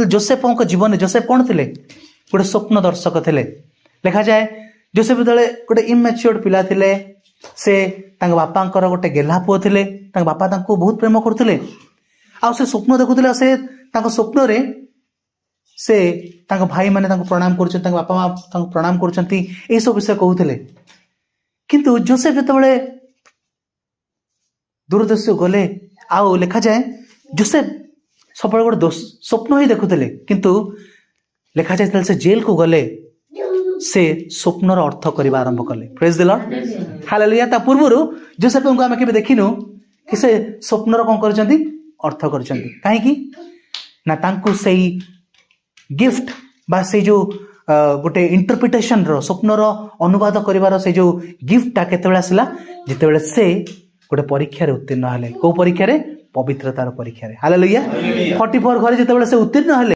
Joseph जीवन Joseph कौन थे गोटे स्वप्न दर्शक थे लिखा जाए जोसेफ जो गोटे इमेच्योर्ड पिला थे से बापा गोटे गेला पुओ थे बापा बहुत प्रेम करते से स्वप्न देखुले से स्वप्न रे से भाई माने प्रणाम कर बापा माँ प्रणाम कर सब विषय कहते किंतु जोसेफ जो दूरदर्शी गले आउ लिखा जाए जोसेफ सब गोटे स्वप्न ही देखुले किंतु लिखा जाए से जेल को गले से स्वप्नर अर्थ करने आरंभ कले प्रेज द लॉर्ड हालेलुया ता पूर्व जोसेफ को आम के देखिनु कि से स्वप्नर कौन कर अर्थ कर कहीं ना से गिफ्ट बा से जो गोटे इंटरप्रिटेशन रो स्वप्नर अनुवाद करिवार से जो गिफ्टटा केतेबेला आसला जितेबेले से गोटे परीक्षा रे उत्तीर्ण हले को परीक्षा रे पवित्रतार परीक्षा रे हालेलुया 44 घरे जितेबेले से उत्तीर्ण हले